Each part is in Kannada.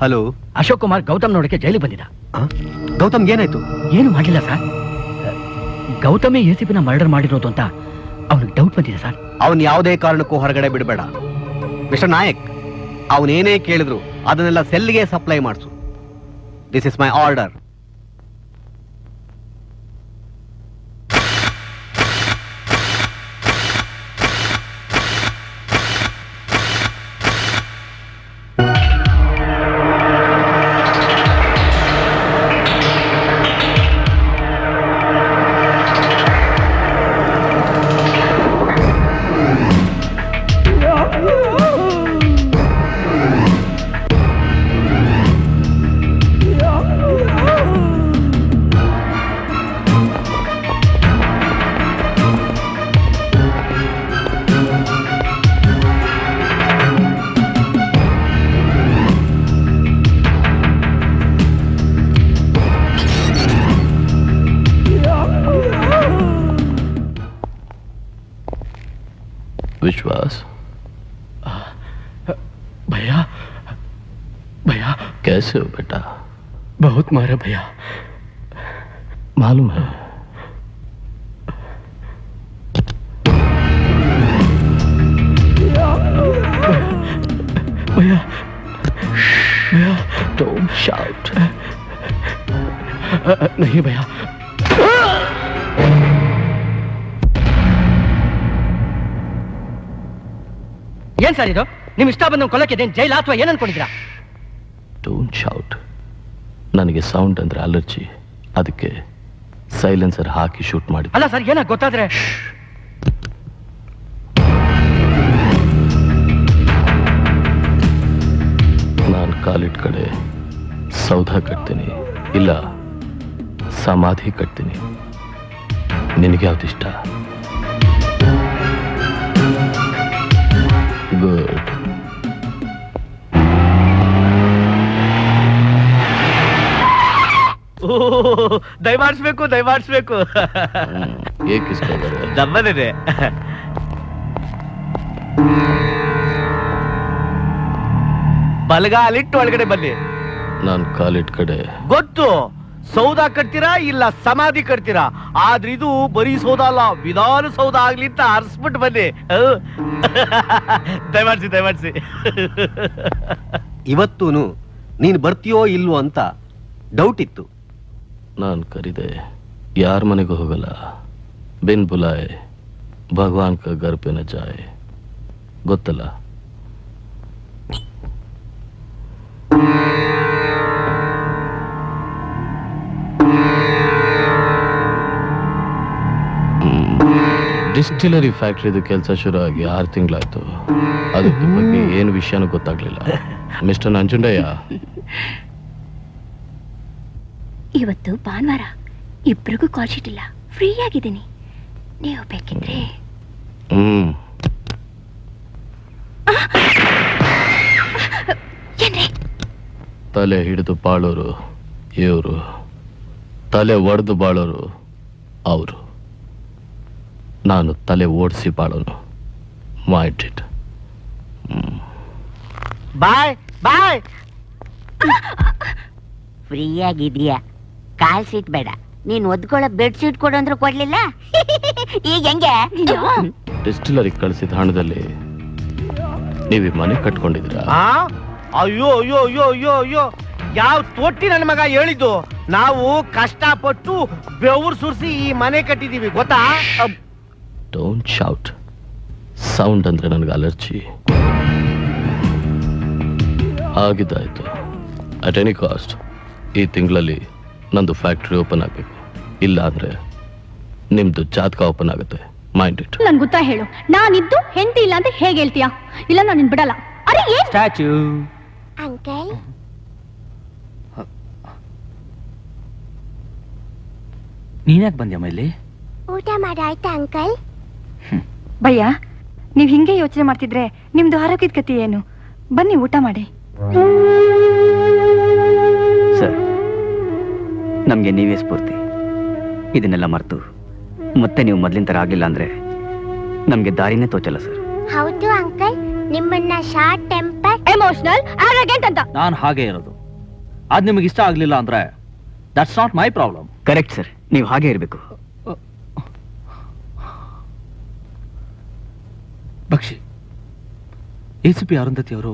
ಹಲೋ. ಅಶೋಕ್ ಕುಮಾರ್ ಗೌತಮ್ ನೋಡಕ್ಕೆ ಜೈಲಿಗೆ ಬಂದಿದ್ದ. ಗೌತಮ್ ಏನಾಯ್ತು? ಏನು ಮಾಡಿಲ್ಲ ಸರ್. ಗೌತಮೇ ಎಸಿಪಿನ ಮರ್ಡರ್ ಮಾಡಿರೋದು ಅಂತ ಅವನಿಗೆ ಡೌಟ್ ಬಂದಿದೆ ಸರ್. ಅವನ್ ಯಾವುದೇ ಕಾರಣಕ್ಕೂ ಹೊರಗಡೆ ಬಿಡಬೇಡ ಮಿಸ್ಟರ್ ನಾಯಕ್. ಅವನೇನೇ ಕೇಳಿದ್ರು ಅದನ್ನೆಲ್ಲ ಸೆಲ್ಗೆ ಸಪ್ಲೈ ಮಾಡಿಸು. This is my order. Vishwas भैया भैया कैसे हो बेटा? बहुत मारा भैया। मालूम है। भैया भैया डोंट शाउट। नहीं भैया। ಏನ್ ಸರ್ ಇದು? ನಿಮ್ ಇಷ್ಟ ಬಂದ ಕೊಲ್ಲಕ್ಕೆ ಜೈಲ ಅಥವಾ ಏನ್ ಅನ್ಕೊಂಡಿದ್ದೀರಾ? Don't shout. ನನಗೆ ಸೌಂಡ್ ಅಂದ್ರೆ ಅಲರ್ಜಿ, ಅದಕ್ಕೆ ಸೈಲೆನ್ಸರ್ ಹಾಕಿ ಶೂಟ್ ಮಾಡಿ. ಅಲ್ಲ ಸರ್, ಏನಾಗ ಗೊತ್ತಾದ್ರೆ? ನಾನು ಕಾಲಿಟ್ ಕಡೆ ಸೌಧ ಕಟ್ತೀನಿ, ಇಲ್ಲ ಸಮಾಧಿ ಕಟ್ತೀನಿ. ನಿನಗೆ ಯಾವ್ದಿಷ್ಟ? ಗುಡ್. ದಯಮಾಡಿಸ್ಬೇಕು ದಯಮಾಡಿಸ್ಬೇಕು. ದಮ್ಮನೆ ಬಲಗಾಲಿಟ್ಟು ಒಳಗಡೆ ಬನ್ನಿ. ನಾನು ಕಾಲಿಟ್ ಕಡೆ ಗೊತ್ತು. ಸೌಧ ಕಟ್ತೀರಾ ಇಲ್ಲ ಸಮಾಧಿ ಕಟ್ತೀರಾ, ಆದ್ರೆ ಇದು ಬರೀ ಸೌಧ ಅಲ್ಲ, ವಿಧಾನಸೌಧ ಆಗ್ಲಿ ಅಂತ ಅರ್ಸ್ಬಿಟ್ಟು ಬನ್ನಿ. ದಯಮಾಡಿಸಿ ದಯಮಾಡಿಸಿ. ಇವತ್ತೂನು ನೀನ್ ಬರ್ತೀಯೋ ಇಲ್ವೋ ಅಂತ ಡೌಟ್ ಇತ್ತು. ನಾನು ಕರೀದೆ ಯಾರ ಮನೆಗೂ ಹೋಗಲ್ಲ. ಬಿನ್ ಬುಲಾಯೆ ಭಗವಾನ್ ಕ ಘರ್ ಪೆ ನ ಜಾಯೆ, ಗೊತ್ತಲ್ಲ? ಡಿಸ್ಟಿಲರಿ ಫ್ಯಾಕ್ಟ್ರಿದು ಕೆಲಸ ಶುರು ಆಗಿ 6 ತಿಂಗಳಾಯ್ತು. ಅದ್ರ ಬಗ್ಗೆ ಏನು ವಿಷಯನೂ ಗೊತ್ತಾಗ್ಲಿಲ್ಲ. ಮಿಸ್ಟರ್ ನಂಜುಂಡಯ್ಯ, ಇವತ್ತು ಭಾನುವಾರ, ಇಬ್ರಿಗೂ ಕಾಲ್ ಶೀಟ್ ಇಲ್ಲ, ಫ್ರೀ ಆಗಿದ್ದೀನಿ. ನೀವು ಬೇಕಿದ್ರೆ ತಲೆ ಹಿಡಿದು ಬಾಳೋರು ಇವರು, ತಲೆ ಒಡೆದು ಬಾಳೋರು ಅವರು. ನಾನು ತಲೆ ಓಡಿಸಿ ಬಾಳೋನು. Mind it. Bye bye. Free ಆಗಿದೀಯಾ? ಕಾಲ್ ಸೀಟ್ ಬೇಡ, ನೀನ್ ಒದ್ಕೊಳ್ಳೋ ಬೆಡ್ ಶೀಟ್ ಕೊಡು ಅಂದ್ರೂ ಕೊಡ್ಲಿಲ್ಲ. ಈಗ ಹೆಂಗೆ? ಡಿಸ್ಟಿಲರಿ ಕಳಿಸಿದ ಹಣದಲ್ಲಿ ನೀವು ಮನೆ ಕಟ್ಕೊಂಡಿದ್ದೀರಾ? ಅಯ್ಯೋ ಅಯ್ಯೋ ಅಯ್ಯೋ ಅಯ್ಯೋ ಅಯ್ಯೋ, ಯಾವ ತೊಟ್ಟಿ ನನ್ನ ಮಗ ಹೇಳಿದ್ದು. ನಾವು ಕಷ್ಟಪಟ್ಟು ಬೆವರು ಸುರಿಸಿ ಈ ಮನೆ ಕಟ್ಟಿದೀವಿ, ಗೊತ್ತಾ? Don't shout. ಸೌಂಡ್ ಅಂದ್ರೆ ನನಗೆ ಅಲರ್ಜಿ. ಆಗಿದ್ದಾಯ್ತು. ಅಟ್ ಎನಿ ಕಾಸ್ಟ್ ಈ ತಿಂಗಳಲ್ಲಿ ನಂದು ಫ್ಯಾಕ್ಟ್ರಿ ಓಪನ್ ಆಗಬೇಕು. ಇಲ್ಲ ಅಂದ್ರೆ ನಿಮ್ದು ಜಾತಕ ಓಪನ್ ಆಗುತ್ತೆ. Mind it. ನನ್ ಗೊತ್ತಾ ಹೇಳು, ನಾನಿದ್ದು ಹೆಂಡತಿ ಇಲ್ಲ ಅಂತ ಹೇಗೆ ಹೇಳ್ತೀಯಾ? ಇಲ್ಲ ನಾನು ನಿನ್ ಬಿಡಲ್ಲ. ಅರೆ ಏನ್ ಸ್ಟ್ಯಾಚ್ಯೂ ಅಂಕಲ್? ನೀನ್ಯಾಕೆ ಬಂದ್ಯಮ್ಮ ಇಲ್ಲಿ? ಊಟ ಮಾಡಾಯ್ತಾ ಅಂಕಲ್? ಭಯ್ಯ, ನೀವ್ ಹಿಂಗೆ ಯೋಚನೆ ಮಾಡ್ತಿದ್ರೆ ನಿಮ್ದು ಆರೋಗ್ಯದ ಗತಿ ಏನು? ಬನ್ನಿ ಊಟ ಮಾಡಿ. ಸರ್, ನಮ್ಗೆ ನೀವೇ ಸ್ಫೂರ್ತಿ. ಇದನ್ನೆಲ್ಲ ಮರೆತು ಮತ್ತೆ ನೀವು ಮೊದಲಿನ ತರ ಆಗ್ಲಿಲ್ಲ ಅಂದ್ರೆ ನಮ್ಗೆ ದಾರಿನೇ ತೋಚಲ್ಲ ಸರ್. ಹೌದು ಅಂಕಲ್, ನಿಮ್ಮನ್ನ ಶಾರ್ಟ್ ಟೆಂಪರ್ ಇಮೋಷನಲ್ ಆರೋಗ್ಯಂಟ್ ಅಂತ. ನಾನು ಹಾಗೆ ಇರೋದು. ಅದ್ ನಿಮಗೆ ಇಷ್ಟ ಆಗ್ಲಿಲ್ಲ ಅಂದ್ರೆ that's not my problem. Correct sir, ನೀವು ಹಾಗೆ ಇರಬೇಕು. ಬಕ್ಷಿ, ACP ಅರುಂಧತಿ ಅವರು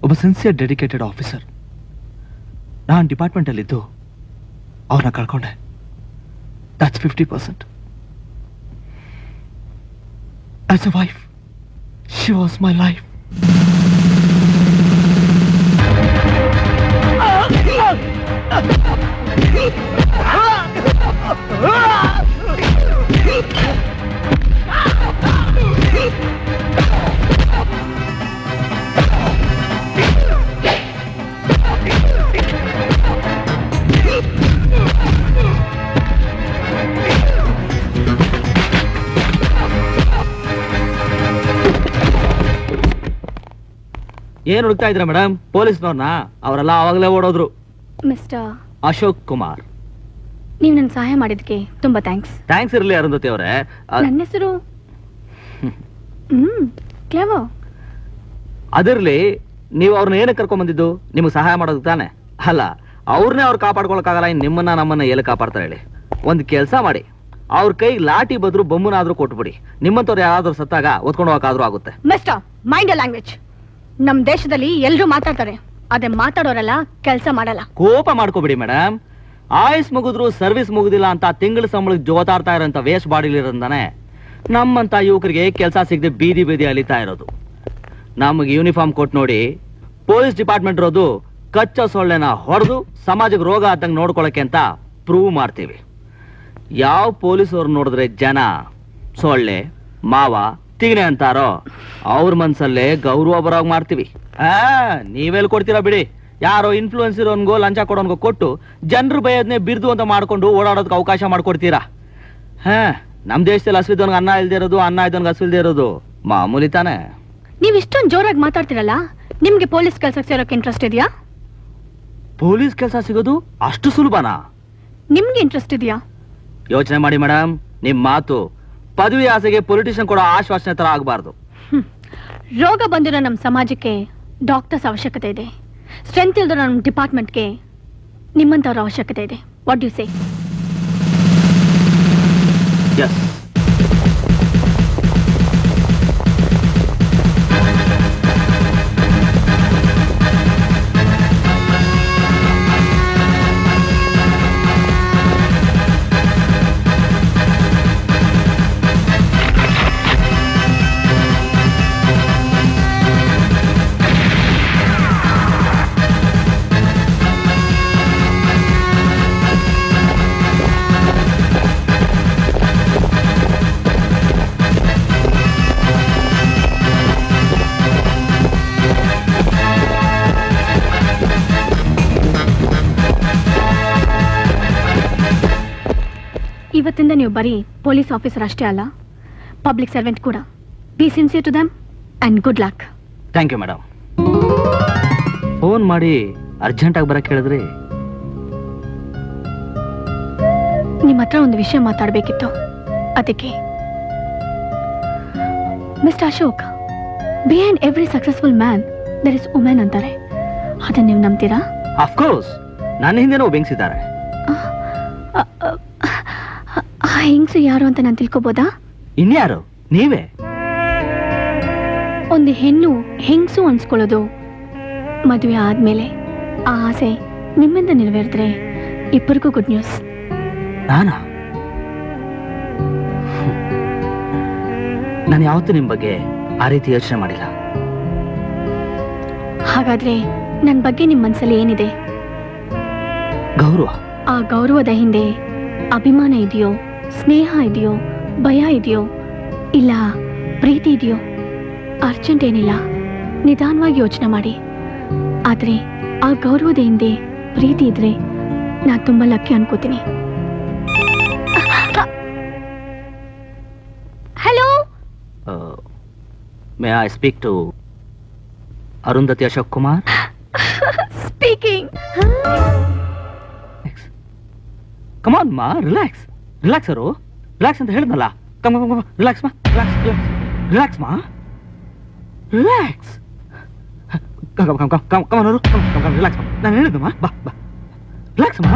ಒಬ್ಬ ಸಿನ್ಸಿಯರ್ ಡೆಡಿಕೇಟೆಡ್ ಆಫೀಸರ್. ನಾನು ಡಿಪಾರ್ಟ್ಮೆಂಟ್ ಅಲ್ಲಿದ್ದು ಅವ್ರನ್ನ ಕಳ್ಕೊಂಡೆ. That's 50%. As a wife, she was my life. ಏನ್ ಹುಡುಕ್ತಾ ಇದ್ರ ಮೇಡಮ್? ಪೊಲೀಸ್ನವ್ರನ್ನ? ಅವರೆಲ್ಲ ಆವಾಗಲೇ ಓಡೋದ್ರು. ಮಿಸ್ಟರ್ ಅಶೋಕ್ ಕುಮಾರ್. ನೀವು ನನ್ನ ಸಹಾಯ ಮಾಡಿದ್ಕೆ ತುಂಬಾ ಥ್ಯಾಂಕ್ಸ್. ಥ್ಯಾಂಕ್ಸ್ ಇರ್ಲಿ ಅರುಂಧತಿ ಅವರೇ. ನನ್ನ ಹೆಸರು ಕ್ಲೇವೋ. ಅದಿರ್ಲಿ, ನೀವು ಅವ್ರನ್ನ ಏನಕ್ಕೆ ಕರ್ಕೊಂಡ್ ಬಂದಿದ್ದು? ನಿಮ್ಗೆ ಸಹಾಯ ಮಾಡೋದು ತಾನೆ? ಅಲ್ಲ, ಅವ್ರನ್ನೇ ಅವ್ರು ಕಾಪಾಡ್ಕೊಳಕ್ಕಾಗಲ್ಲ, ಇನ್ ನಿಮ್ಮನ್ನ ನಮ್ಮನ್ನ ಎಲ್ಲಿ ಕಾಪಾಡ್ತಾರೆ ಹೇಳಿ? ಒಂದ್ ಕೆಲ್ಸ ಮಾಡಿ, ಅವ್ರ ಕೈಗೆ ಲಾಠಿ ಬದ್ರು ಬೊಮ್ಮನಾದ್ರೂ ಕೊಟ್ಬಿಡಿ. ನಿಮ್ಮಂತವ್ರು ಯಾರಾದ್ರೂ ಸತ್ತಾಗ ಒತ್ಕೊಂಡು ಹೋಗಕ್ಕಾದ್ರೂ ಆಗುತ್ತೆ. Mister mind language. ನಮ್ ದೇಶದಲ್ಲಿ ಎಲ್ರು ಮಾತಾಡ್ತಾರೆ, ಅದೇ ಮಾತಾಡೋರಲ್ಲ ಕೆಲಸ ಮಾಡಲ್ಲ. ಕೋಪ ಮಾಡ್ಕೋಬಿಡಿ ಮೇಡಮ್. ಆಯುಸ್ ಮುಗಿದ್ರು ಸರ್ವಿಸ್ ಮುಗುದಿಲ್ಲ ಅಂತ ತಿಂಗಳ ಸಂಬಳಕ್ಕೆ ಜೋತಾಡ್ತಾ ಇರೋಂತ ವೇಸ್ಟ್ ಬಾಡಿಲಿರೋದಾನೆ ನಮ್ಮಂತ ಯುವಕರಿಗೆ ಕೆಲಸ ಸಿಗದೆ ಬೀದಿ ಬೀದಿ ಅಲಿತಾ ಇರೋದು. ನಮಗೆ ಯೂನಿಫಾರ್ಮ್ ಕೊಟ್ಟು ನೋಡಿ, ಪೊಲೀಸ್ ಡಿಪಾರ್ಟ್ಮೆಂಟ್ ಇರೋದು ಕಚ್ಚಾ ಸೊಳ್ಳೆನ ಹೊಡೆದು ಸಮಾಜಕ್ಕೆ ರೋಗ ಆದಂಗೆ ನೋಡ್ಕೊಳಕ್ಕೆ ಅಂತ ಪ್ರೂವ್ ಮಾಡ್ತೀವಿ. ಯಾವ ಪೊಲೀಸವ್ರು ನೋಡಿದ್ರೆ ಜನ ಸೊಳ್ಳೆ ಮಾವ ತಿಗಣೆ ಅಂತಾರೋ ಅವ್ರ ಮನ್ಸಲ್ಲೇ ಗೌರವ ಬರೋಗ್ ಮಾಡ್ತೀವಿ. ನೀವೆಲ್ಲಿ ಕೊಡ್ತೀರಾ ಬಿಡಿ. ಯಾರೋ ಇನ್ಫ್ಲೂಯೆನ್ಸ್ ಇರೋನ್ಗೋ ಲಂಚ ಕೊಡೋನ್ಗೋ ಕೊಟ್ಟು ಜನರು ಬೈಯದ್ನೇ ಬಿರ್ದು ಅಂತ ಮಾಡ್ಕೊಂಡು ಓಡಾಡೋದಕ್ಕೆ ಅವಕಾಶ ಮಾಡ್ಕೊಡ್ತೀರಾ. ನಮ್ ದೇಶದಲ್ಲಿ ಹಸಿದವನ್ಗೆ ಅನ್ನ ಇಲ್ದೇ ಇರೋದು, ಅನ್ನ ಇದ್ದವನ್ಗೆ ಹಸಿಲ್ದೇ ಇರೋದು ಮಾಮೂಲಿ ತಾನೆ. ನೀವ್ ಇಷ್ಟೊಂದು ಜೋರಾಗಿ ಮಾತಾಡ್ತಿರಲ್ಲ, ನಿಮ್ಗೆ ಪೊಲೀಸ್ ಕೆಲ್ಸಕ್ಕೆ ಸೇರೋಕೆ ಇಂಟ್ರೆಸ್ಟ್ ಇದೆಯಾ? ಪೊಲೀಸ್ ಕೆಲಸ ಸಿಗೋದು ಅಷ್ಟು ಸುಲಭನಾ? ನಿಮ್ಗೆ ಇಂಟ್ರೆಸ್ಟ್ ಇದೆಯಾ? ಯೋಚನೆ ಮಾಡಿ ಮೇಡಮ್, ನಿಮ್ ಮಾತು ಪದವಿ ಆಸೆಗೆ ಪೊಲಿಟಿಷಿಯನ್ ಕೊಡೋ ಆಶ್ವಾಸನೆ ತರ ಆಗಬಾರ್ದು. ರೋಗ ಬಂದಿರೋ ನಮ್ಮ ಸಮಾಜಕ್ಕೆ ಡಾಕ್ಟರ್ಸ್ ಅವಶ್ಯಕತೆ ಇದೆ. ಸ್ಟ್ರೆಂತ್ ಇಲ್ದಿರೋ ನಮ್ಮ ಡಿಪಾರ್ಟ್ಮೆಂಟ್ಗೆ ನಿಮ್ಮಂತವ್ರ ಅವಶ್ಯಕತೆ ಇದೆ. What you say? ಎಸ್. ಇವತ್ತಿಂದ ನೀವು ಬರೀ ಪೊಲೀಸ್ ಆಫೀಸರ್ ಅಷ್ಟೇ ಅಲ್ಲ, ಪಬ್ಲಿಕ್ ಸರ್ವೆಂಟ್ ಕೂಡ. Be sincere to them and good luck. Thank you madam. Phone ಮಾಡಿ ಅರ್ಜೆಂಟಾಗಿ ಬರಕ್ಕೆ ಹೇಳಿದ್ರಿ. ನಿಮ್ಮ ಹತ್ರ ಒಂದು ವಿಷಯ ಮಾತಾಡಬೇಕಿತ್ತು, ಅದಕ್ಕೆ. Mister Ashok, behind every successful man there is women ಅಂತಾರೆ. ಅದನ್ನ ನೀವು ನಂಬ್ತೀರಾ? ಅಫ್ಕೋರ್ಸ್, ನನ್ನ ಹಿಂದೆನೂ ಬೆಂಗ್ಸಿದ್ದಾರೆ. ಆ ಹೆಂಗ್ಸು ಯಾರು ಅಂತ ನಾನು ತಿಳ್ಕೊಬೋದಾ? ಇನ್ಯಾರು? ನೀವೇ. ಒಂದು ಹೆಣ್ಣು ಹೆಂಗ್ಸು ಅನ್ಸ್ಕೊಳ್ಳೋದು ಮದುವೆ ಆದ್ಮೇಲೆ. ಆ ಆಸೆ ನಿಮ್ಮಿಂದ ನೆರವೇರಿದ್ರೆ ಇಬ್ಬರಿಗೂ ಗುಡ್ ನ್ಯೂಸ್. ನಾನಾ? ನಾನು ಯಾವತ್ತೂ ನಿಮ್ ಬಗ್ಗೆ ಆ ರೀತಿ ಯೋಚನೆ ಮಾಡಿಲ್ಲ. ಹಾಗಾದ್ರೆ ನನ್ನ ಬಗ್ಗೆ ನಿಮ್ಮ ಮನಸ್ಸಲ್ಲಿ ಏನಿದೆ? ಗೌರವ. ಆ ಗೌರವದ ಹಿಂದೆ ಅಭಿಮಾನ ಇದೆಯೋ, ಸ್ನೇಹ ಇದೆಯೋ, ಭಯ ಇದೆಯೋ, ಇಲ್ಲ ಪ್ರೀತಿ ಇದೆಯೋ? ಅರ್ಜೆಂಟ್ ಏನಿಲ್ಲ, ನಿಧಾನವಾಗಿ ಯೋಚನೆ ಮಾಡಿ. ಆದ್ರೆ ಆ ಗೌರವದ ಹಿಂದೆ ಪ್ರೀತಿ ಇದ್ರೆ ನಾನು ತುಂಬಾ ಲಕ್ಕಿ ಅನ್ಕೋತೀನಿ. Hello, may I speak to Arundhati Ashok Kumar? Speaking. Come on ಮಾ, ರಿಲ್ಯಾಕ್ಸ್. ರಿಲ್ಯಾಕ್ಸ್ ಅರು, ರಿಲ್ಯಾಕ್ಸ್ ಅಂತ ಹೇಳಿದ್ನಲ್ಲ. ಕಮ್ ಕಮ್ ಕಮ್, ರಿಲ್ಯಾಕ್ಸ್ ಮಾ, ರಿಲ್ಯಾಕ್ಸ್ ರಿಲ್ಯಾಕ್ಸ್ ಮಾ, ರಿಲ್ಯಾಕ್ಸ್. ರಿಲ್ಯಾಕ್ಸ್ ನಾನು ಹೇಳಿದ್ದಮ್ಮ ಬಾ ಬಾ ರಿಲ್ಯಾಕ್ಸ್ ಅಮ್ಮ